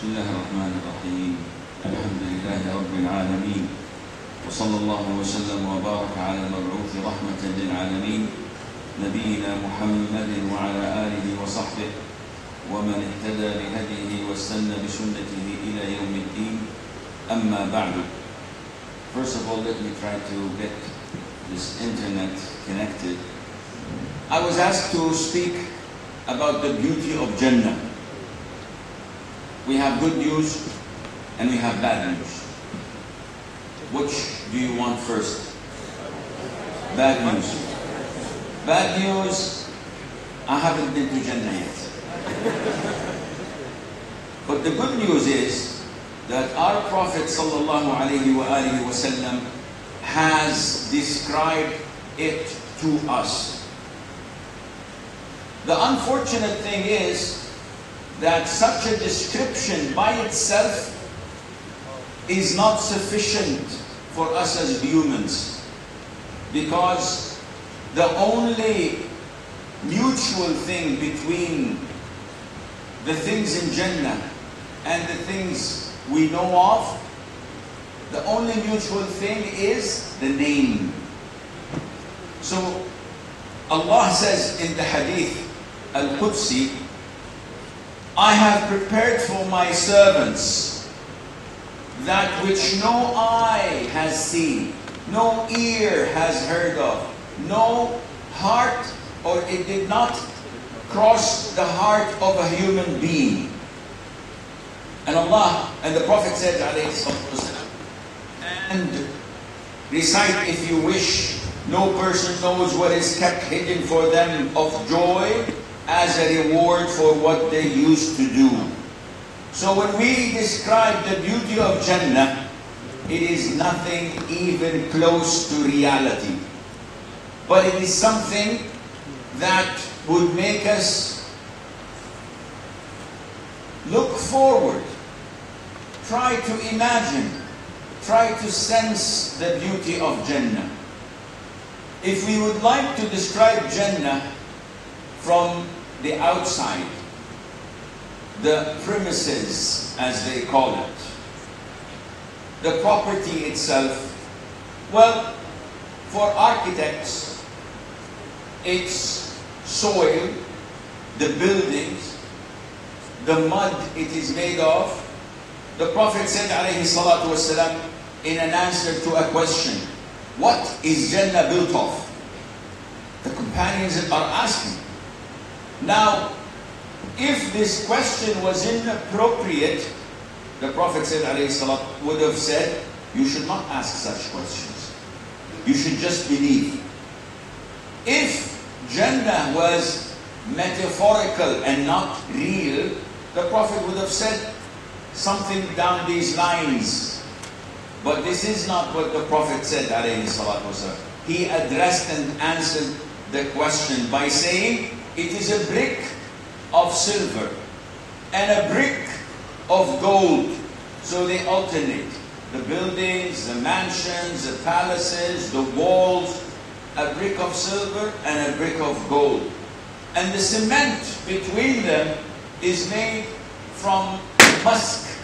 بسم الله الرحمن الرحيم الحمد لله رب العالمين وصلى الله وسلم وبارك على المبعوث رحمة للعالمين نبينا محمد وعلى آله وصحبه ومن اهتدى بهديه واستنى بسنته إلى يوم الدين أما بعد. First of all, let me try to get this internet connected. I was asked to speak about the beauty of Jannah. We have good news and we have bad news. Which do you want first? Bad news. Bad news, I haven't been to Jannah yet. But the good news is that our Prophet sallallahu alaihi wasallam has described it to us. The unfortunate thing is that such a description by itself is not sufficient for us as humans, because the only mutual thing between the things in Jannah and the things we know of, the only mutual thing is the name. So Allah says in the hadith Al-Qudsi, I have prepared for my servants that which no eye has seen, no ear has heard of, no heart, or it did not cross the heart of a human being. And Allah and the Prophet said, and recite if you wish, no person knows what is kept hidden for them of joy as a reward for what they used to do. So when we describe the beauty of Jannah, it is nothing even close to reality. But it is something that would make us look forward, try to imagine, try to sense the beauty of Jannah. If we would like to describe Jannah from the outside, the premises as they call it, the property itself, well, for architects, it's soil, the buildings, the mud it is made of. The Prophet said alayhi salatu wasalam in an answer to a question, what is Jannah built of? The companions are asking. Now, if this question was inappropriate, the Prophet said alayhi salatu would have said, you should not ask such questions. You should just believe. If Jannah was metaphorical and not real, the Prophet would have said something down these lines. But this is not what the Prophet said alayhi salatu wasalam. He addressed and answered the question by saying, it is a brick of silver and a brick of gold. So they alternate. The buildings, the mansions, the palaces, the walls, a brick of silver and a brick of gold. And the cement between them is made from musk.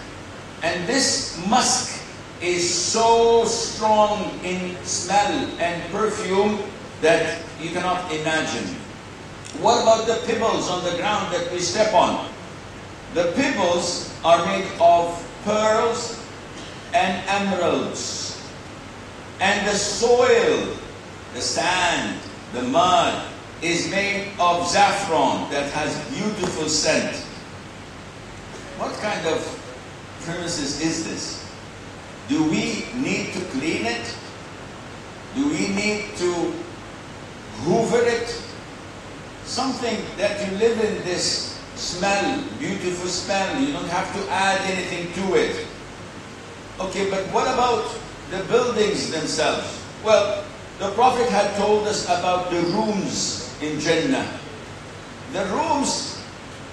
And this musk is so strong in smell and perfume that you cannot imagine. What about the pebbles on the ground that we step on? The pebbles are made of pearls and emeralds. And the soil, the sand, the mud, is made of saffron that has beautiful scent. What kind of premises is this? Do we need to clean it? Do we need to hoover it? Something that you live in this smell, beautiful smell, you don't have to add anything to it. Okay, but what about the buildings themselves? Well, the Prophet had told us about the rooms in Jannah. The rooms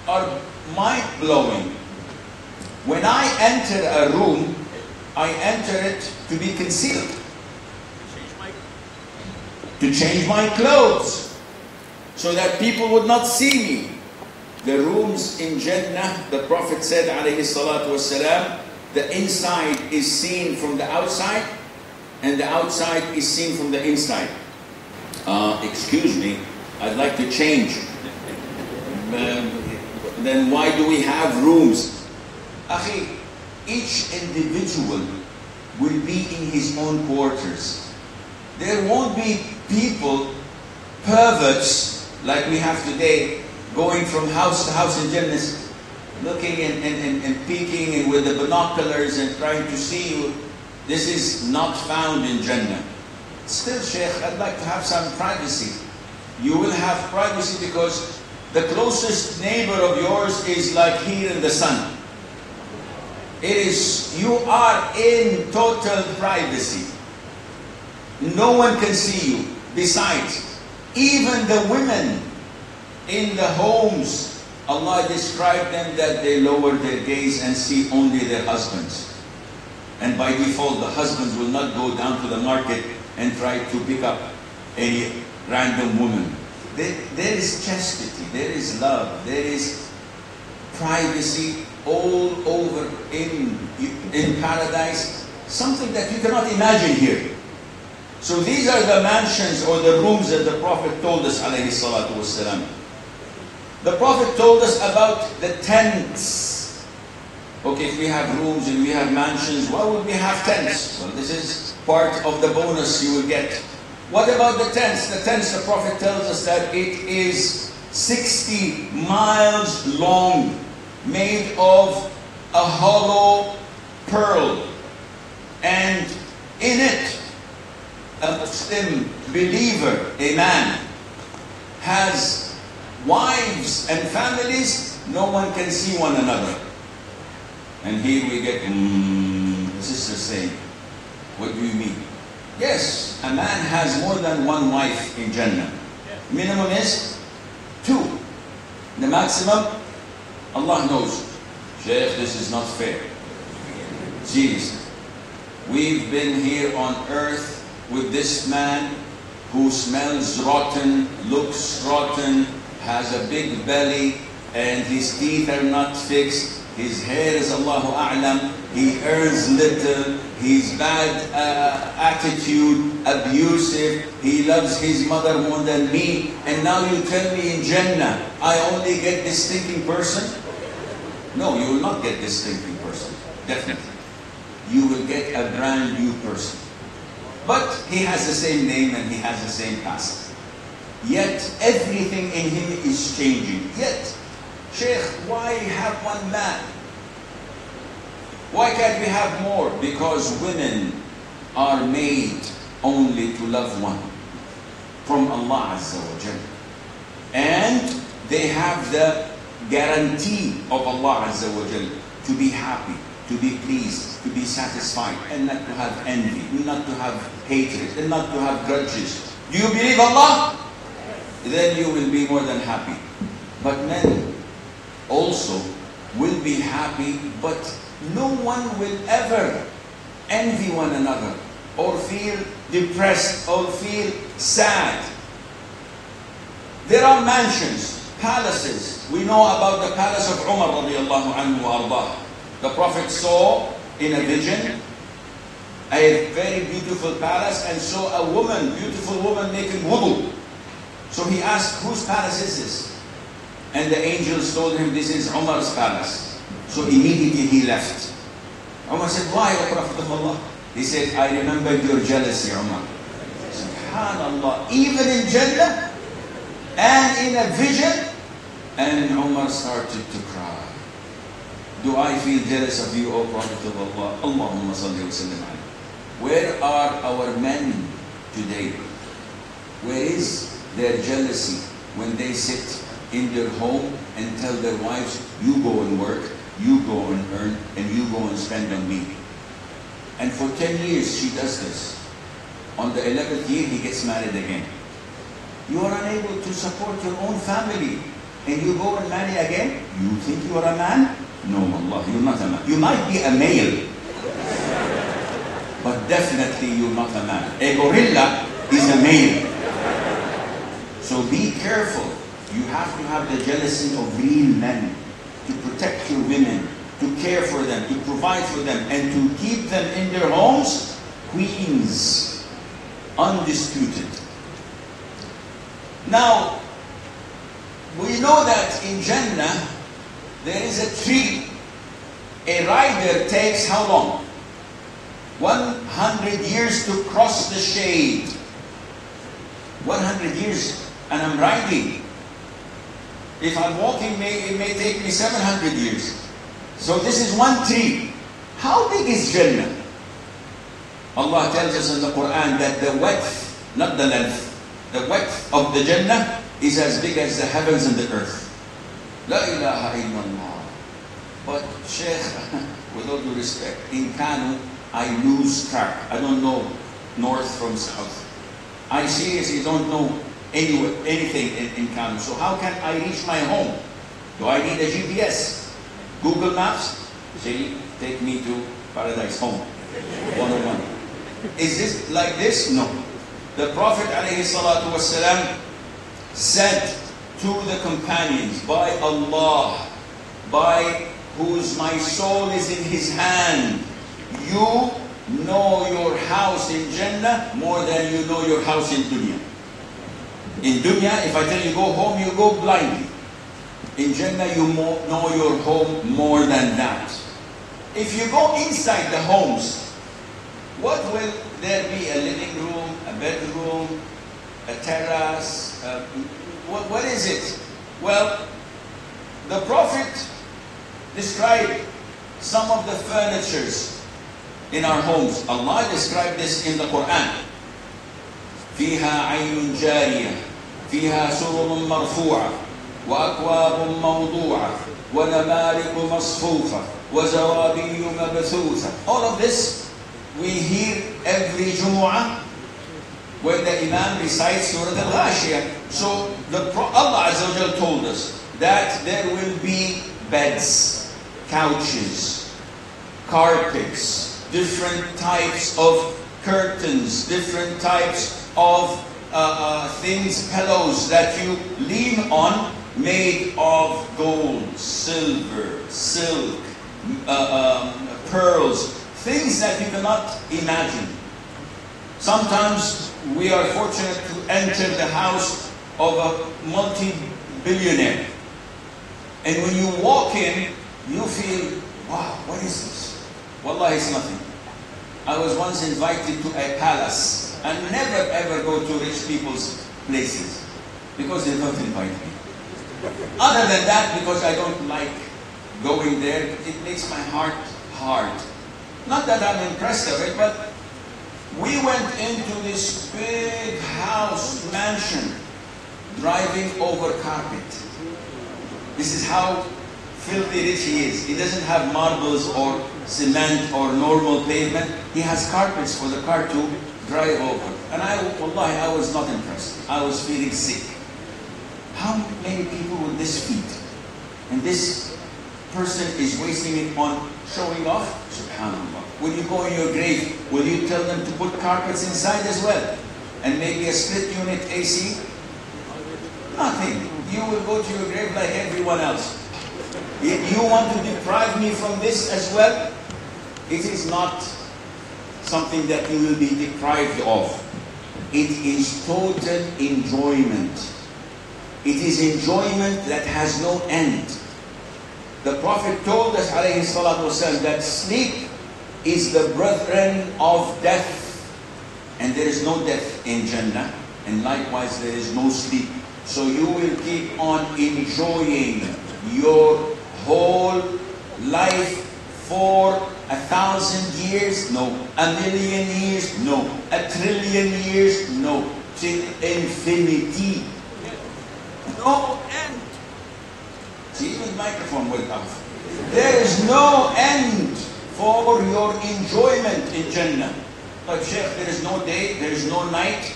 are mind-blowing. When I enter a room, I enter it to be concealed, to change my clothes, so that people would not see me. The rooms in Jannah, the Prophet said, alayhi salatu wasalam, the inside is seen from the outside, and the outside is seen from the inside. Excuse me, I'd like to change. Then why do we have rooms? Akhi, each individual will be in his own quarters. There won't be people, perverts, like we have today, going from house to house in Jannah, looking and peeking and with the binoculars and trying to see you. This is not found in Jannah. Still, Sheikh, I'd like to have some privacy. You will have privacy because the closest neighbor of yours is like here in the sun. You are in total privacy. No one can see you. Besides, even the women in the homes, Allah described them that they lower their gaze and see only their husbands. And by default, the husbands will not go down to the market and try to pick up any random woman. There is chastity, there is love, there is privacy all over in paradise, something that you cannot imagine here. So these are the mansions or the rooms that the Prophet told us, alayhi salatu wasalam. The Prophet told us about the tents. Okay, if we have rooms and we have mansions, why would we have tents? Well, this is part of the bonus you will get. What about the tents? The tents, the Prophet tells us that it is 60 miles long, made of a hollow pearl. And in it, a Muslim believer, a man, has wives and families, no one can see one another. And here we get, the sister saying, what do you mean? Yes, a man has more than one wife in Jannah. Minimum is 2. The maximum, Allah knows. Sheikh, this is not fair. Seriously. We've been here on earth with this man who smells rotten, looks rotten, has a big belly, and his teeth are not fixed. His hair is Allahu A'lam. He earns little. He's bad attitude, abusive. He loves his mother more than me. And now you tell me in Jannah, I only get this thinking person? No, you will not get this thinking person. Definitely. You will get a brand new person. But he has the same name and he has the same past. Yet everything in him is changing. Yet, Sheikh, why have one man? Why can't we have more? Because women are made only to love one from Allah Azza wa Jal. And they have the guarantee of Allah Azza wa Jal to be happy, to be pleased, to be satisfied, and not to have envy, not to have hatred, and not to have grudges. Do you believe Allah? Then you will be more than happy. But men also will be happy, but no one will ever envy one another or feel depressed or feel sad. There are mansions, palaces. We know about the palace of Umar radiallahu anhu wa ardah. The Prophet saw in a vision a very beautiful palace and saw a woman, beautiful woman making wudu. So he asked, whose palace is this? And the angels told him, this is Umar's palace. So immediately he left. Umar said, why, O Prophet of Allah? He said, I remembered your jealousy, Umar. SubhanAllah, even in Jannah and in a vision. And Umar started to cry. Do I feel jealous of you, O Prophet of Allah? Allahumma salli wa sallim alayhi. Where are our men today? Where is their jealousy when they sit in their home and tell their wives, you go and work, you go and earn, and you go and spend on me? And for 10 years she does this. On the 11th year he gets married again. You are unable to support your own family and you go and marry again? You think you are a man? No, Allah, you're not a man. You might be a male, but definitely you're not a man. A gorilla is a male. So be careful. You have to have the jealousy of real men to protect your women, to care for them, to provide for them, and to keep them in their homes, queens, undisputed. Now, we know that in Jannah, there is a tree. A rider takes how long? 100 years to cross the shade. 100 years, and I'm riding. If I'm walking, it may take me 700 years. So this is one tree. How big is Jannah? Allah tells us in the Quran that the width, not the length, the width of the Jannah is as big as the heavens and the earth. La ilaha illallah. But Sheikh, with all due respect, in Kano, I lose track. I don't know north from south. I seriously don't know anything in Kano. So how can I reach my home? Do I need a GPS? Google Maps? Say, take me to Paradise Home. 101. Is this like this? No. The Prophet ﷺ said to the companions, by Allah, by whose my soul is in his hand, you know your house in Jannah more than you know your house in dunya. In dunya, if I tell you go home, you go blindly. In Jannah, you know your home more than that. If you go inside the homes, what will there be? A living room, a bedroom, a terrace? What is it? Well, the Prophet described some of the furnitures in our homes. Allah described this in the Quran. فيها عين جارية فيها سرر مرفوعة وأكواب موضوعة ونمارق مصفوفة وزرابي مبثوثة. All of this we hear every Jumu'ah when the Imam recites Surah Al-Ghashiyah. So Allah Azza wa Jal told us that there will be beds, couches, carpets, different types of curtains, different types of things, pillows that you lean on, made of gold, silver, silk, pearls, things that you cannot imagine. Sometimes we are fortunate to enter the house of a multi-billionaire. And when you walk in, you feel, wow, what is this? Wallah, it's nothing. I was once invited to a palace. I never ever go to rich people's places because they don't invite me. Other than that, because I don't like going there, it makes my heart hard. Not that I'm impressed of it, but we went into this big house, mansion, driving over carpet. This is how filthy rich he is. He doesn't have marbles or cement or normal pavement. He has carpets for the car to drive over. And wallahi, I was not impressed. I was feeling sick. How many people with this feet? And this person is wasting it on showing off? SubhanAllah. When you go in your grave, will you tell them to put carpets inside as well? And maybe a split unit AC? Nothing. You will go to your grave like everyone else. You want to deprive me from this as well? It is not something that you will be deprived of. It is total enjoyment. It is enjoyment that has no end. The Prophet told us, alayhi salatu wasalam, that sleep is the brethren of death. And there is no death in Jannah. And likewise, there is no sleep. So you will keep on enjoying your whole life for 1,000 years? No. 1,000,000 years? No. 1,000,000,000,000 years? No. Till infinity. No end. See, even the microphone went off. There is no end for your enjoyment in Jannah. But Sheikh, there is no day, there is no night.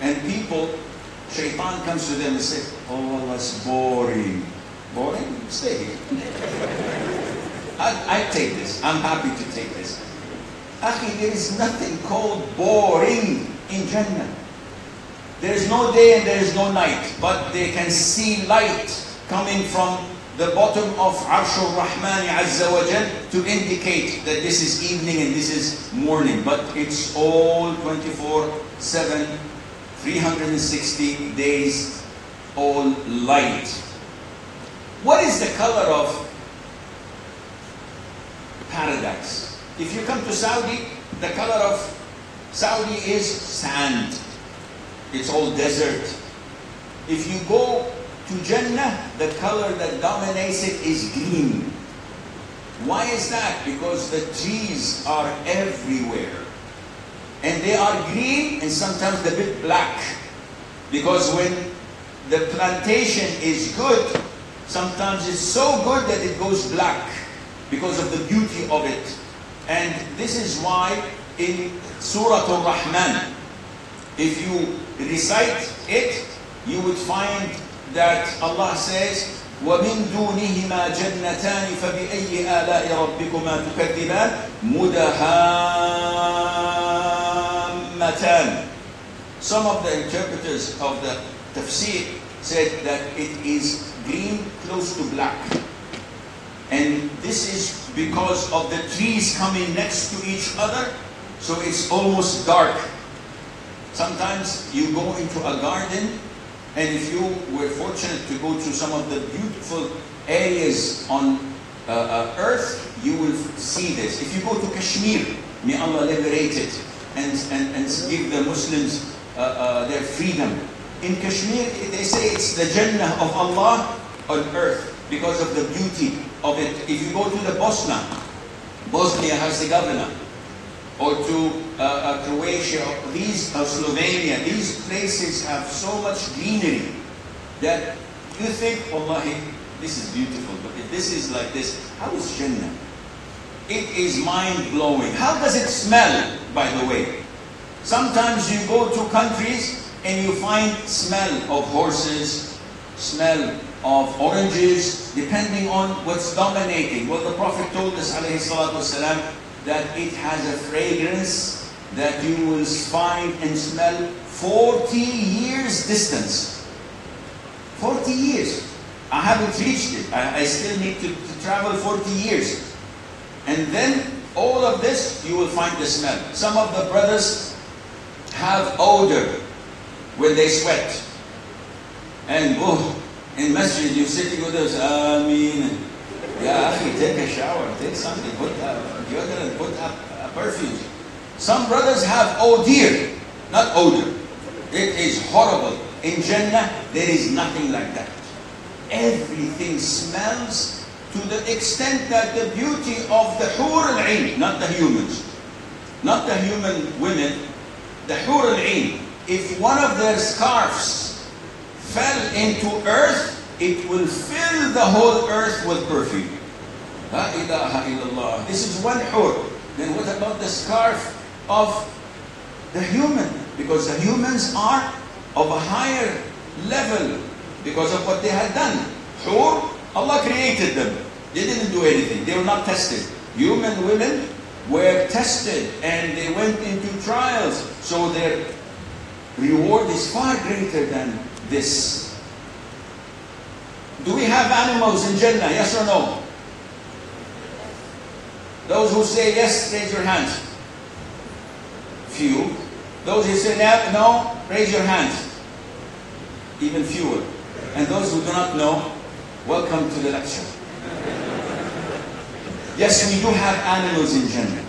And people, Shaitan comes to them and says, oh, that's boring. Boring? Stay here. I take this. I'm happy to take this. Akhi, there is nothing called boring in Jannah. There is no day and there is no night, but they can see light coming from the bottom of Arshul Rahmani Azza wa Jal to indicate that this is evening and this is morning. But it's all 24/7, 360 days, all light. What is the color of paradise? If you come to Saudi, the color of Saudi is sand. It's all desert. If you go to Jannah, the color that dominates it is green. Why is that? Because the trees are everywhere. And they are green and sometimes a bit black. Because when the plantation is good, sometimes it's so good that it goes black because of the beauty of it. And this is why in Surah Al-Rahman, if you recite it, you would find that Allah says, وَمِن دُونِهِمَا جَنَّتَانِ فَبِأَيِّ آلَاءِ رَبِّكُمَا تُكَذِّبَانِ مُدَهَامَّتَانِ. Some of the interpreters of the tafsir said that it is green close to black. And this is because of the trees coming next to each other, so it's almost dark. Sometimes you go into a garden, and if you were fortunate to go to some of the beautiful areas on earth, you will see this. If you go to Kashmir, may Allah liberate it and give the Muslims their freedom. In Kashmir, they say it's the Jannah of Allah on earth because of the beauty of it. If you go to the Bosnia-Herzegovina, or to Croatia, Slovenia, these places have so much greenery that you think, Wallahi, this is beautiful, but if this is like this, how is Jannah? It is mind-blowing. How does it smell, by the way? Sometimes you go to countries and you find smell of horses, smell of oranges, depending on what's dominating. Well, the Prophet told us, alayhi salatu wasalam, that it has a fragrance that you will find and smell 40 years distance. 40 years. I haven't reached it. I still need to travel 40 years. And then all of this, you will find the smell. Some of the brothers have odor when they sweat. And in masjid, you're sitting with us, Ameen. Yeah, take a shower, take something, put deodorant, put a perfume. Some brothers have odor, not odor. It is horrible. In Jannah, there is nothing like that. Everything smells to the extent that the beauty of the hur al-ain, not the humans, not the human women, the hur al-ain, if one of their scarves fell into earth, it will fill the whole earth with perfume. La ilaha illallah. This is one hur. Then what about the scarf of the human? Because the humans are of a higher level because of what they had done. Hur, Allah created them. They didn't do anything. They were not tested. Human women were tested and they went into trials. So their reward is far greater than this. Do we have animals in Jannah? Yes or no? Those who say yes, raise your hands. Few. Those who say no, raise your hands. Even fewer. And those who do not know, welcome to the lecture. Yes, we do have animals in Jannah.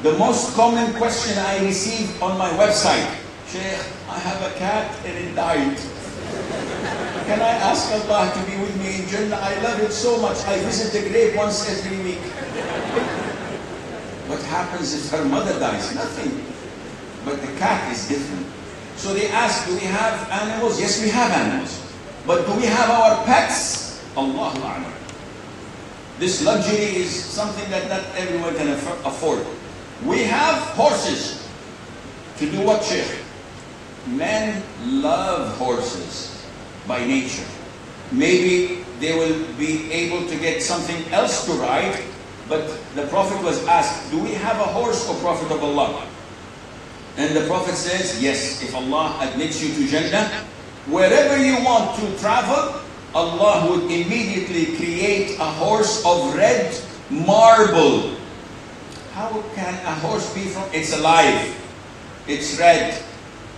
The most common question I receive on my website, Sheikh, I have a cat and it died. Can I ask Allah to be with me in Jannah? I love it so much. I visit the grave once every week. What happens if her mother dies? Nothing. But the cat is different. So they ask, do we have animals? Yes, we have animals. But do we have our pets? Allahu A'lam. This luxury is something that not everyone can afford. We have horses. To do what, Sheikh? Men love horses by nature. Maybe they will be able to get something else to ride, but the Prophet was asked, do we have a horse, O Prophet of Allah? And the Prophet says, yes, if Allah admits you to Jannah, wherever you want to travel, Allah would immediately create a horse of red marble. How can a horse be from? It's alive, it's red,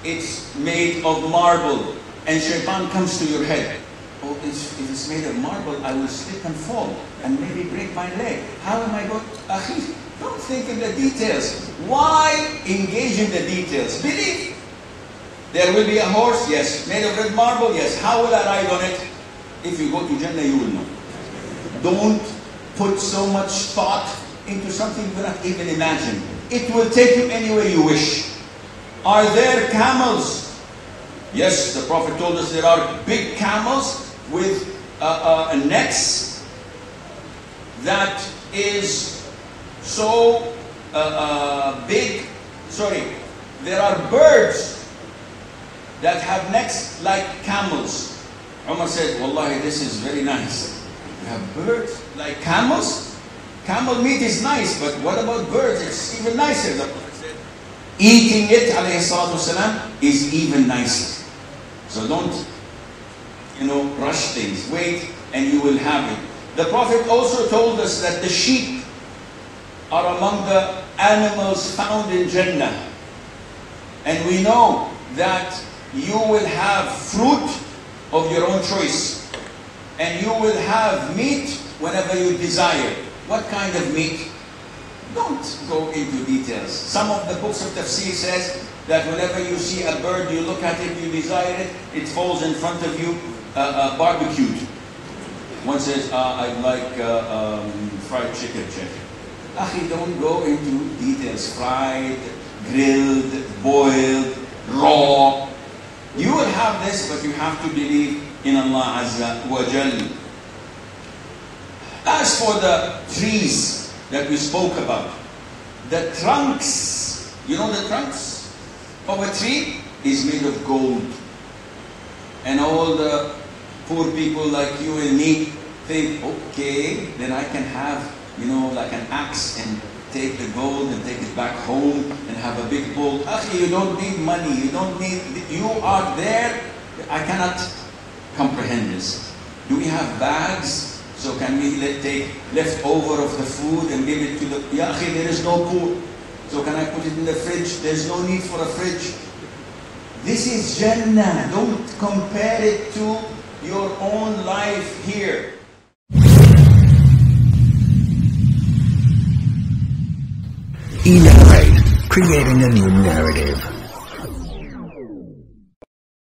it's made of marble. And shaitan comes to your head. Oh, if it's made of marble, I will slip and fall and maybe break my leg. How am I going? Akhi, don't think in the details. Why engage in the details? Believe. There will be a horse, yes. Made of red marble, yes. How will I ride on it? If you go to Jannah, you will know. Don't put so much thought into something you cannot even imagine. It will take you anywhere you wish. Are there camels? Yes, the Prophet told us there are big camels with necks that is so big. Sorry, there are birds that have necks like camels. Umar said, Wallahi, this is very nice. You have birds like camels? Camel meat is nice, but what about birds? It's even nicer. The Prophet said, eating it, alayhi salatu wasalam, is even nicer. So don't, rush things. Wait and you will have it. The Prophet also told us that the sheep are among the animals found in Jannah. And we know that you will have fruit of your own choice. And you will have meat whenever you desire. What kind of meat? Don't go into details. Some of the books of tafsir says that whenever you see a bird, you look at it, you desire it, it falls in front of you barbecued. One says, I'd like fried chicken. Akhi, don't go into details. Fried, grilled, boiled, raw. You will have this, but you have to believe in Allah Azza wa Jal. As for the trees that we spoke about, the trunks, you know the trunks of a tree is made of gold. And all the poor people like you and me think, okay, then I can have, like an axe and take the gold and take it back home and have a big bowl. Actually, you don't need money. You are there. I cannot comprehend this. Do we have bags? So can we take leftover of the food and give it to the... Ya akhi, there is no poor. So can I put it in the fridge? There's no need for a fridge. This is Jannah. Don't compare it to your own life here. Elevate, creating a new narrative.